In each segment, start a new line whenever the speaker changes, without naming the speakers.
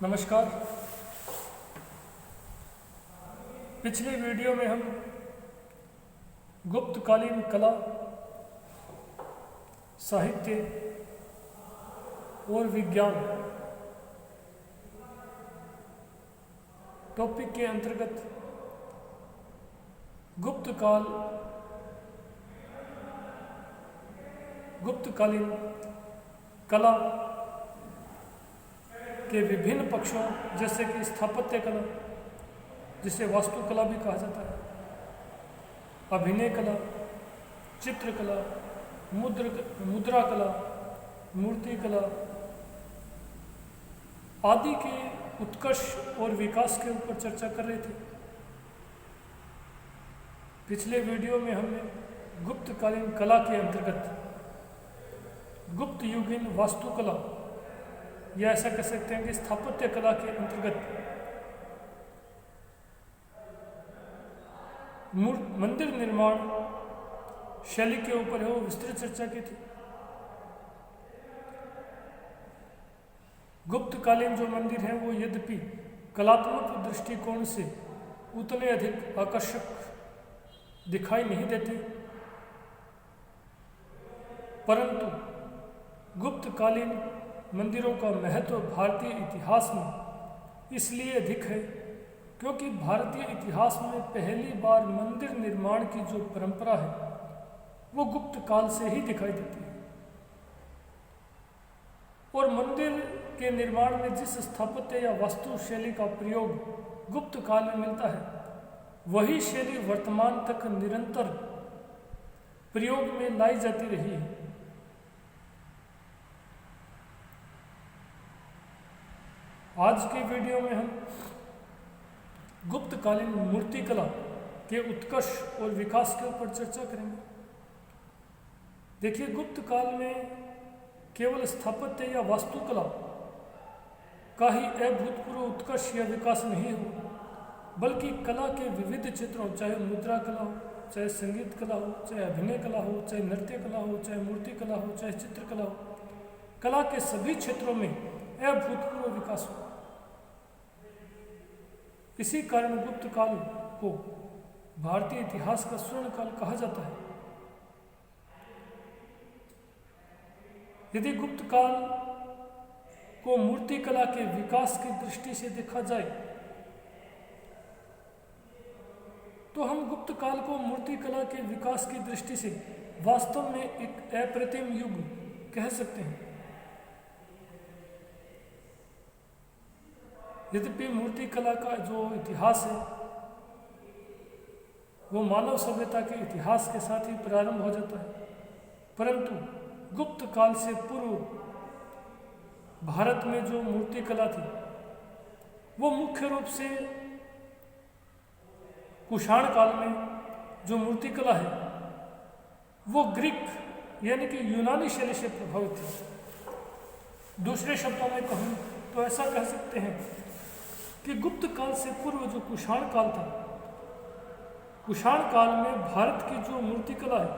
नमस्कार। पिछले वीडियो में हम गुप्तकालीन कला, साहित्य और विज्ञान टॉपिक के अंतर्गत गुप्तकालीन कला के विभिन्न पक्षों जैसे कि स्थापत्य कला, जिसे वास्तुकला भी कहा जाता है, अभिनय कला, चित्रकला, मुद्रा कला, मूर्ति कला आदि के उत्कर्ष और विकास के ऊपर चर्चा कर रहे थे। पिछले वीडियो में हमने गुप्तकालीन कला के अंतर्गत गुप्त युगीन वास्तुकला या ऐसा कह सकते हैं कि स्थापत्य कला के अंतर्गत मंदिर निर्माण शैली के ऊपर है वो विस्तृत चर्चा की थी। गुप्तकालीन जो मंदिर हैं वो यद्यपि कलात्मक दृष्टिकोण से उतने अधिक आकर्षक दिखाई नहीं देते, परंतु गुप्तकालीन मंदिरों का महत्व भारतीय इतिहास में इसलिए अधिक है क्योंकि भारतीय इतिहास में पहली बार मंदिर निर्माण की जो परंपरा है वो गुप्त काल से ही दिखाई देती है। और मंदिर के निर्माण में जिस स्थापत्य या वास्तु शैली का प्रयोग गुप्त काल में मिलता है, वही शैली वर्तमान तक निरंतर प्रयोग में लाई जाती रही है। आज के वीडियो में हम गुप्तकालीन मूर्तिकला के उत्कर्ष और विकास के ऊपर चर्चा करेंगे। देखिए, गुप्त काल में केवल स्थापत्य या वास्तुकला का ही अभूतपूर्व उत्कर्ष या विकास नहीं हो, बल्कि कला के विविध क्षेत्रों, चाहे मुद्रा कला हो, चाहे संगीत कला हो, चाहे अभिनय कला हो, चाहे नृत्य कला हो, चाहे मूर्ति कला हो, चाहे चित्रकला हो, कला के सभी क्षेत्रों में अभूतपूर्व विकास हो। इसी कारण गुप्त काल को भारतीय इतिहास का स्वर्ण काल कहा जाता है। यदि गुप्त काल को मूर्ति कला के विकास की दृष्टि से देखा जाए तो हम गुप्त काल को मूर्ति कला के विकास की दृष्टि से वास्तव में एक अप्रतिम युग कह सकते हैं। यद्यपि मूर्ति कला का जो इतिहास है वो मानव सभ्यता के इतिहास के साथ ही प्रारंभ हो जाता है, परंतु गुप्त काल से पूर्व भारत में जो मूर्ति कला थी वो मुख्य रूप से कुषाण काल में जो मूर्ति कला है वो ग्रीक यानी कि यूनानी शैली से प्रभावित थी। दूसरे शब्दों में कहूँ तो ऐसा कह सकते हैं कि गुप्त काल से पूर्व जो कुषाण काल था, कुषाण काल में भारत की जो मूर्ति कला है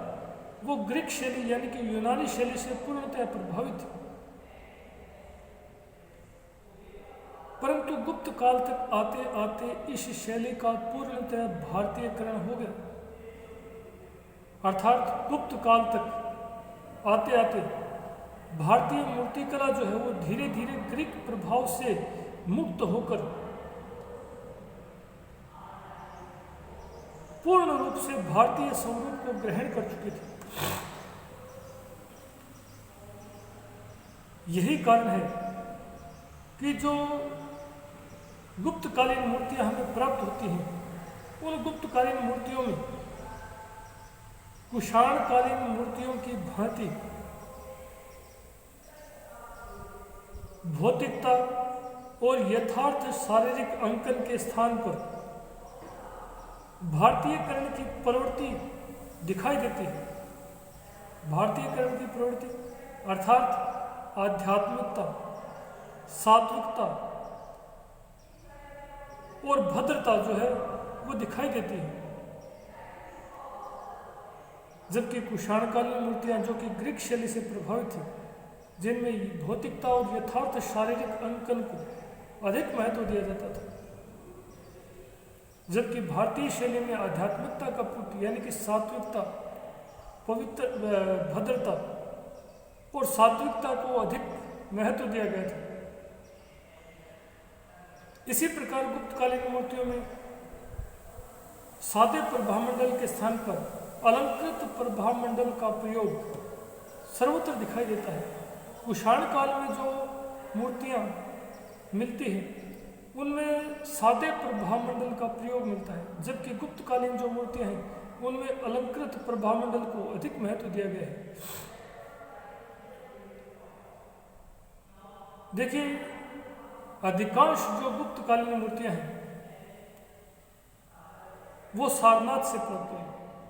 वो ग्रीक शैली यानी कि यूनानी शैली से पूर्णतः प्रभावित थी, परंतु गुप्त काल तक आते आते इस शैली का पूर्णतः भारतीयकरण हो गया। अर्थात गुप्त काल तक आते आते भारतीय मूर्ति कला जो है वो धीरे धीरे ग्रीक प्रभाव से मुक्त होकर पूर्ण रूप से भारतीय स्वरूप को ग्रहण कर चुकी थी। यही कारण है कि जो गुप्तकालीन मूर्तियां हमें प्राप्त होती हैं, उन गुप्तकालीन मूर्तियों में कुषाणकालीन मूर्तियों की भांति भौतिकता और यथार्थ शारीरिक अंकन के स्थान पर भारतीयकरण की प्रवृत्ति दिखाई देती है। भारतीयकरण की प्रवृत्ति अर्थात आध्यात्मिकता, सात्विकता और भद्रता जो है वो दिखाई देती है, जबकि कुषाणकालीन मूर्तियां जो कि ग्रीक शैली से प्रभावित थी, जिनमें भौतिकता और यथार्थ शारीरिक अंकन को अधिक महत्व दिया जाता था, जबकि भारतीय शैली में आध्यात्मिकता का पुट यानी कि सात्विकता, पवित्र भद्रता और सात्विकता को अधिक महत्व दिया गया था। इसी प्रकार गुप्तकालीन मूर्तियों में सादे प्रभामंडल के स्थान पर अलंकृत प्रभामंडल का प्रयोग सर्वत्र दिखाई देता है। कुषाण काल में जो मूर्तियां मिलती हैं उनमें सादे प्रभामंडल का प्रयोग मिलता है, जबकि गुप्तकालीन जो मूर्तियां हैं उनमें अलंकृत प्रभामंडल को अधिक महत्व दिया गया है। देखिए, अधिकांश जो गुप्तकालीन मूर्तियां हैं वो सारनाथ से प्राप्त हुई,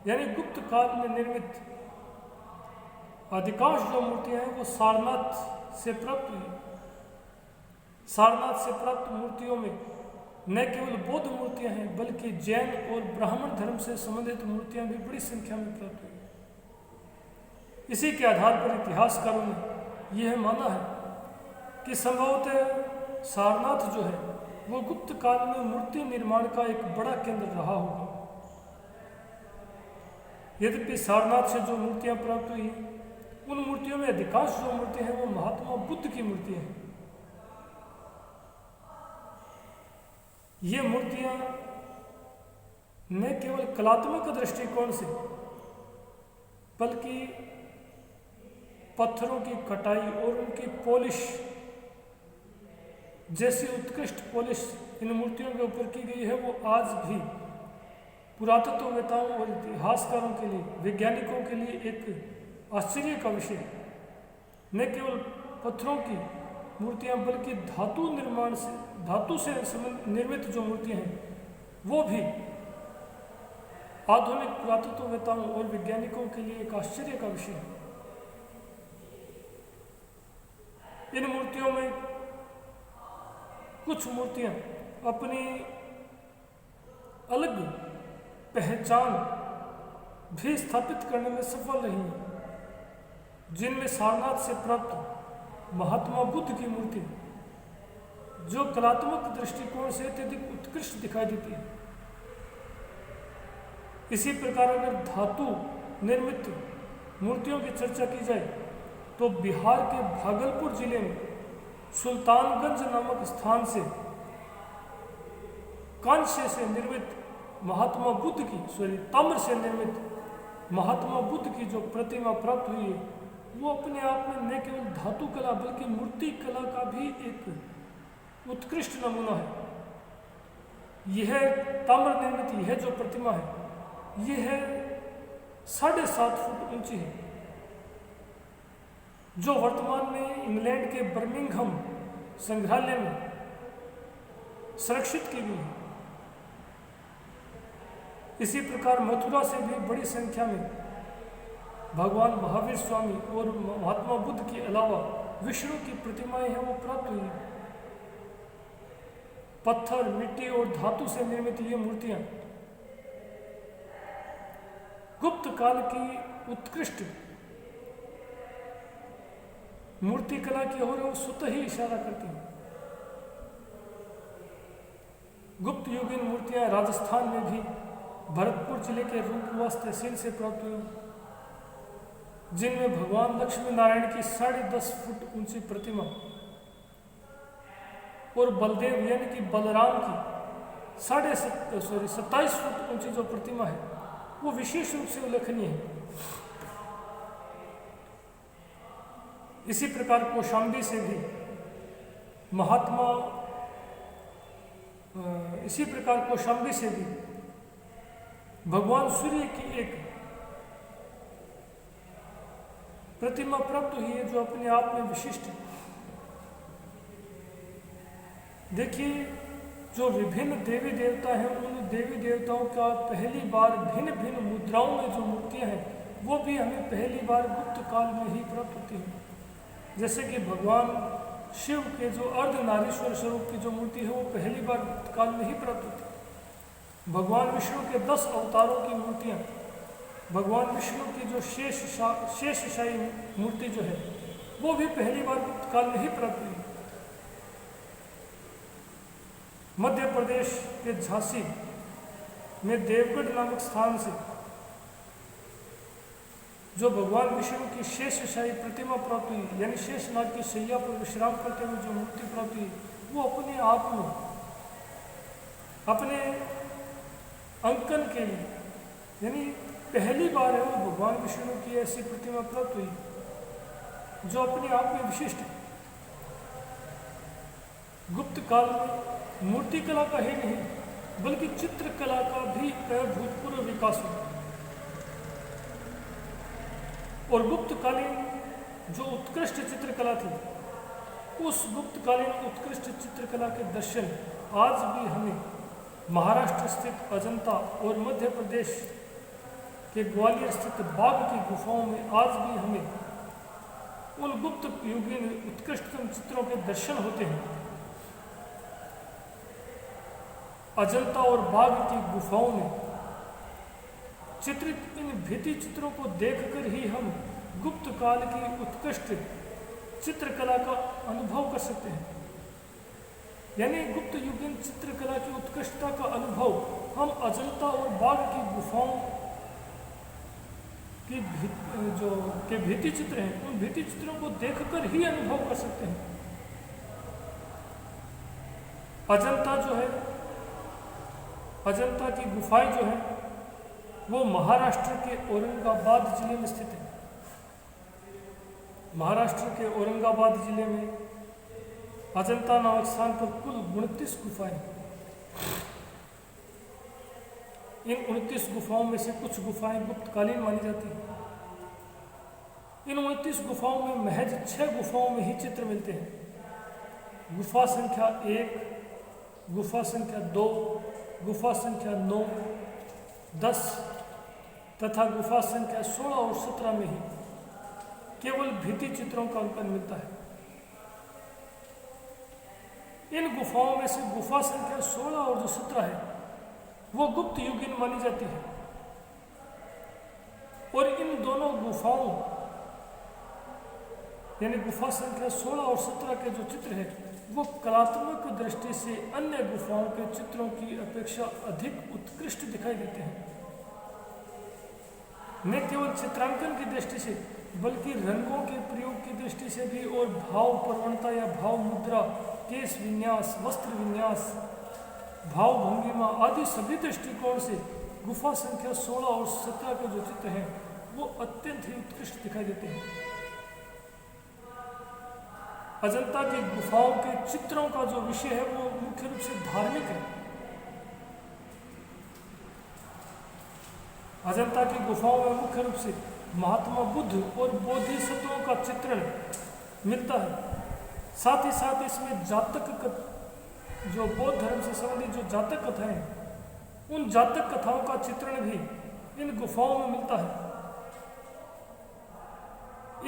यानी गुप्त काल में निर्मित अधिकांश जो मूर्तियां हैं वो सारनाथ से प्राप्त हुई। सारनाथ से प्राप्त मूर्तियों में न केवल बौद्ध मूर्तियां हैं बल्कि जैन और ब्राह्मण धर्म से संबंधित मूर्तियां भी बड़ी संख्या में प्राप्त हुई। इसी के आधार पर इतिहासकारों ने यह माना है कि संभवतः सारनाथ जो है वो गुप्त काल में मूर्ति निर्माण का एक बड़ा केंद्र रहा होगा। यद्यपि सारनाथ से जो मूर्तियां प्राप्त हुई उन मूर्तियों में अधिकांश जो मूर्तियां हैं वो महात्मा बुद्ध की मूर्तियां हैं। ये मूर्तियां न केवल कलात्मक दृष्टिकोण से बल्कि पत्थरों की कटाई और उनकी पॉलिश जैसी उत्कृष्ट पॉलिश इन मूर्तियों के ऊपर की गई है, वो आज भी पुरातत्ववेताओं और इतिहासकारों के लिए, वैज्ञानिकों के लिए एक आश्चर्य का विषय है। न केवल पत्थरों की मूर्तियां बल्कि धातु से निर्मित जो मूर्तियां हैं वो भी आधुनिक पुरातत्ववेताओं और वैज्ञानिकों के लिए एक आश्चर्य का विषय है। इन मूर्तियों में कुछ मूर्तियां अपनी अलग पहचान भी स्थापित करने में सफल रही हैं, जिनमें सारनाथ से प्राप्त महात्मा बुद्ध की मूर्ति जो कलात्मक दृष्टिकोण से अत्यधिक उत्कृष्ट दिखाई देती है। इसी प्रकार अगर धातु निर्मित मूर्तियों की चर्चा की जाए तो बिहार के भागलपुर जिले में सुल्तानगंज नामक स्थान से कांस्य से निर्मित महात्मा बुद्ध की ताम्र से निर्मित महात्मा बुद्ध की जो प्रतिमा प्राप्त हुई है वो अपने आप में न केवल धातु कला बल्कि मूर्ति कला का भी एक उत्कृष्ट नमूना है। यह ताम्र निर्मित यह जो प्रतिमा है यह 7.5 फुट ऊंची है, जो वर्तमान में इंग्लैंड के बर्मिंघम संग्रहालय में संरक्षित की गई है। इसी प्रकार मथुरा से भी बड़ी संख्या में भगवान महावीर स्वामी और महात्मा बुद्ध के अलावा विष्णु की प्रतिमाएं हैं वो प्राप्त हुई। पत्थर, मिट्टी और धातु से निर्मित ये मूर्तियां गुप्त काल की उत्कृष्ट मूर्ति कला की ओर वो स्वतः ही इशारा करती हैं। गुप्त युगीन मूर्तियां राजस्थान में भी भरतपुर जिले के रूपवास तहसील से प्राप्त हुई, जिनमें भगवान लक्ष्मी नारायण की 10.5 फुट ऊंची प्रतिमा और बलदेव यानी कि बलराम की 27 फुट ऊंची जो प्रतिमा है वो विशेष रूप से उल्लेखनीय है। इसी प्रकार कौशाम्बी से भी भगवान सूर्य की एक प्रतिमा प्राप्त हुई है जो अपने आप में विशिष्ट है। देखिए, जो विभिन्न देवी देवता हैं उन देवी देवताओं का पहली बार भिन्न भिन्न मुद्राओं में जो मूर्तियां हैं वो भी हमें पहली बार गुप्त काल में ही प्राप्त होती हैं। जैसे कि भगवान शिव के जो अर्धनारीश्वर स्वरूप की जो मूर्ति है वो पहली बार गुप्त काल में ही प्राप्त होती है। भगवान विष्णु के 10 अवतारों की मूर्तियां, भगवान विष्णु की जो शेषशाही मूर्ति जो है वो भी पहली बार गुप्त काल में ही प्राप्त हुई। मध्य प्रदेश के झांसी में देवगढ़ नामक स्थान से जो भगवान विष्णु की शेषशाही प्रतिमा प्राप्त हुई, यानी शेषनाग की शैया पर विश्राम करते हुए जो मूर्ति प्राप्त हुई, वो अपने आप में अपने अंकन के लिए, यानी पहली बार है वो भगवान विष्णु की ऐसी प्रतिमा प्राप्त हुई जो अपने आप में विशिष्ट है। गुप्त काल में मूर्ति कला का ही नहीं बल्कि चित्रकला का भी अभूतपूर्व विकास हुआ, और गुप्तकालीन जो उत्कृष्ट चित्रकला थी, उस गुप्तकालीन उत्कृष्ट चित्रकला के दर्शन आज भी हमें महाराष्ट्र स्थित अजंता और मध्य प्रदेश के ग्वालियर स्थित बाघ की गुफाओं में आज भी हमें उन गुप्त युगीन उत्कृष्टतम चित्रों के दर्शन होते हैं। अजंता और बाघ की गुफाओं में चित्रित इन भित्ति चित्रों को देखकर ही हम गुप्त काल की उत्कृष्ट चित्रकला का अनुभव कर सकते हैं। यानी गुप्त युगीन चित्रकला की उत्कृष्टता का अनुभव हम अजंता और बाघ की गुफाओं की के भित्ति चित्र हैं, उन भित्ति चित्रों को देखकर ही अनुभव कर सकते हैं। अजंता जो है, अजंता की गुफाएं जो है वो महाराष्ट्र के औरंगाबाद जिले में स्थित है। महाराष्ट्र के औरंगाबाद जिले में अजंता नामक स्थान पर कुल 29 गुफाएं। इन 29 गुफाओं में से कुछ गुफाएं गुप्तकालीन मानी जाती हैं। इन 29 गुफाओं में महज 6 गुफाओं में ही चित्र मिलते हैं। गुफा संख्या 1, गुफा संख्या 2, गुफा संख्या 9, 10 तथा गुफा संख्या 16 और 17 में ही केवल भित्ति चित्रों का अंकन मिलता है। इन गुफाओं में से गुफा संख्या 16 और जो 17 है वो गुप्त युगीन मानी जाती है, और इन दोनों गुफाओं यानी गुफा संख्या 16 और 17 के जो चित्र है वो कलात्मक दृष्टि से अन्य गुफाओं के चित्रों की अपेक्षा अधिक उत्कृष्ट दिखाई देते हैं। न केवल चित्रांकन की दृष्टि से बल्कि रंगों के प्रयोग की दृष्टि से भी, और भाव प्रवणता या भाव मुद्रा, केश विन्यास, वस्त्र विन्यास, भाव भंगिमा आदि सभी दृष्टिकोण से गुफा संख्या 16 और 17 के जो चित्र हैं वो अत्यंत ही उत्कृष्ट दिखाई देते हैं। अजंता की गुफाओं के चित्रों का जो विषय है वो मुख्य रूप से धार्मिक है। अजंता की गुफाओं में मुख्य रूप से महात्मा बुद्ध और बोधिसत्वों का चित्रण मिलता है। साथ ही साथ इसमें जातक जो बौद्ध धर्म से संबंधित जो जातक कथाएं हैं, उन जातक कथाओं का चित्रण भी इन गुफाओं में मिलता है।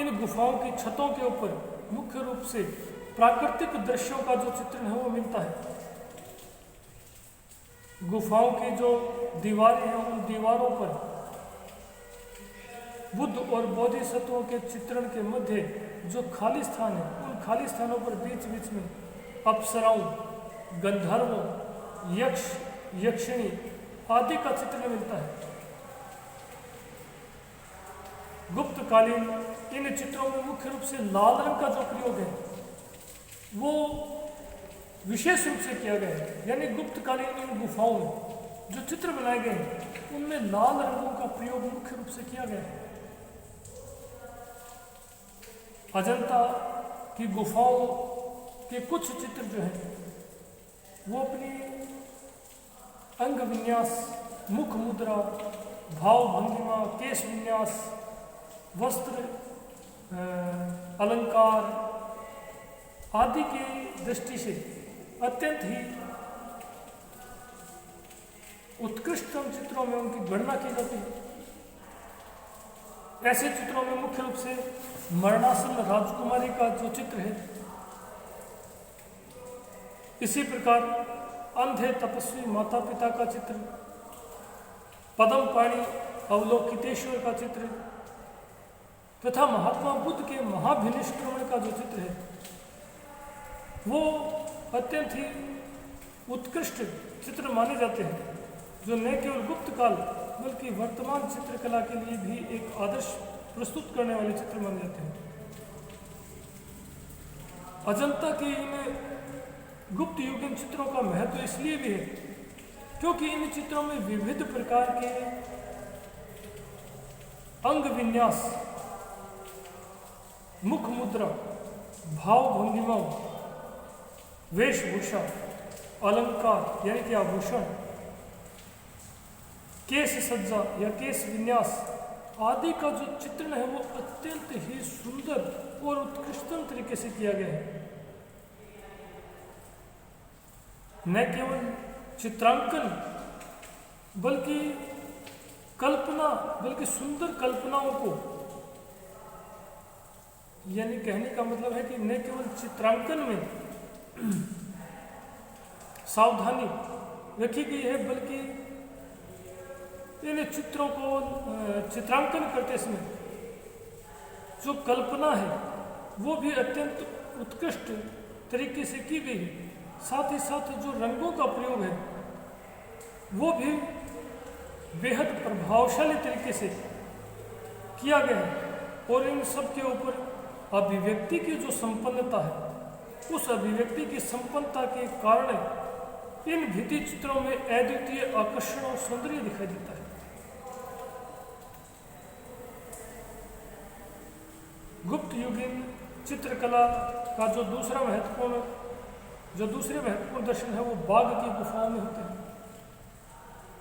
इन गुफाओं की छतों के ऊपर मुख्य रूप से प्राकृतिक दृश्यों का जो चित्रण है वो मिलता है। गुफाओं की जो दीवारें हैं उन दीवारों पर बुद्ध और बोधिसत्वों के चित्रण के मध्य जो खाली स्थान है, उन खाली स्थानों पर बीच बीच में अप्सराओं, गंधर्वों, यक्ष, यक्षिणी आदि का चित्रण मिलता है। गुप्तकालीन इन चित्रों में मुख्य रूप से लाल रंग का जो प्रयोग है वो विशेष रूप से किया गया है। यानी गुप्तकालीन इन गुफाओं में जो चित्र बनाए गए हैं उनमें लाल रंगों का प्रयोग मुख्य रूप से किया गया है। अजंता की गुफाओं के कुछ चित्र जो हैं वो अपनी अंग विन्यास, मुख मुद्रा, भाव भंगिमा, केश विन्यास, वस्त्र अलंकार आदि की दृष्टि से अत्यंत ही उत्कृष्टतम चित्रों में उनकी गणना की जाती है। ऐसे चित्रों में मुख्य रूप से मरणासन राजकुमारी का जो चित्र है, इसी प्रकार अंधे तपस्वी माता पिता का चित्र, पद्म पाणी अवलोकितेश्वर का चित्र तथा महात्मा बुद्ध के महाभिनिष्क्रमण का जो चित्र है वो अत्यंत ही उत्कृष्ट चित्र माने जाते हैं, जो न केवल गुप्त काल बल्कि वर्तमान चित्रकला के लिए भी एक आदर्श प्रस्तुत करने वाले चित्र माने जाते हैं। अजंता के इन गुप्त युगीन चित्रों का महत्व इसलिए भी है क्योंकि इन चित्रों में विविध प्रकार के अंग विन्यास, मुख मुद्रा, भाव भंगिमाओं, वेशभूषा, अलंकार यानी कि आभूषण, केश सज्जा या केश विन्यास आदि का जो चित्रण है वो अत्यंत ही सुंदर और उत्कृष्टतम तरीके से किया गया है। न केवल चित्रांकन बल्कि कल्पना, बल्कि सुंदर कल्पनाओं को, यानी कहने का मतलब है कि न केवल चित्रांकन में सावधानी रखी गई है बल्कि इन चित्रों को चित्रांकन करते समय जो कल्पना है वो भी अत्यंत उत्कृष्ट तरीके से की गई है। साथ ही साथ जो रंगों का प्रयोग है वो भी बेहद प्रभावशाली तरीके से किया गया है और इन सब के ऊपर अभिव्यक्ति की जो संपन्नता है उस अभिव्यक्ति की संपन्नता के कारण इन भित्ति चित्रों में अद्वितीय आकर्षण और सौंदर्य दिखाई देता है। गुप्त युगीन चित्रकला का जो दूसरे महत्वपूर्ण दर्शन है वो बाघ की गुफाओं में होते हैं।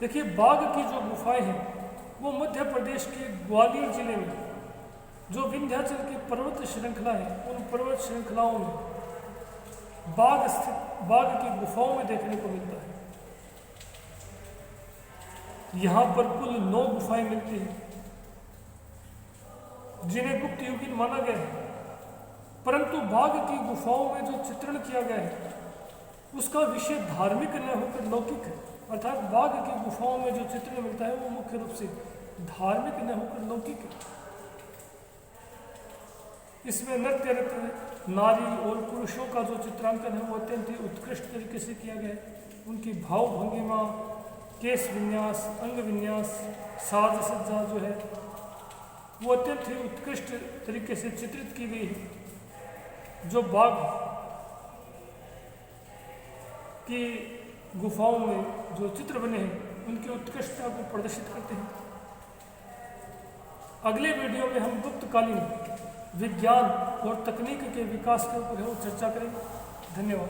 देखिए, बाघ की जो गुफाएं हैं वो मध्य प्रदेश के ग्वालियर जिले में जो विंध्याचल की पर्वत श्रृंखला है उन पर्वत श्रृंखलाओं में बाघ की गुफाओं में देखने को मिलता है। यहाँ पर कुल 9 गुफाएं मिलती हैं जिन्हें गुप्त युगीन माना गया है, परंतु बाघ की गुफाओं में जो चित्रण किया गया है उसका विषय धार्मिक न होकर लौकिक है। अर्थात बाघ की गुफाओं में जो चित्रण मिलता है वो मुख्य रूप से धार्मिक न होकर लौकिक है। इसमें नृत्य रत नारी और पुरुषों का जो चित्रांकन है वो अत्यंत ही उत्कृष्ट तरीके से किया गया है। उनकी भाव भंगिमा, केश विन्यास, अंग विन्यास, साज सज्जा जो है वो अत्यंत ही उत्कृष्ट तरीके से चित्रित की गई है, जो बाघ की गुफाओं में जो चित्र बने हैं उनकी उत्कृष्टता को प्रदर्शित करते हैं। अगले वीडियो में हम गुप्तकालीन विज्ञान और तकनीक के विकास के ऊपर चर्चा करेंगे। धन्यवाद।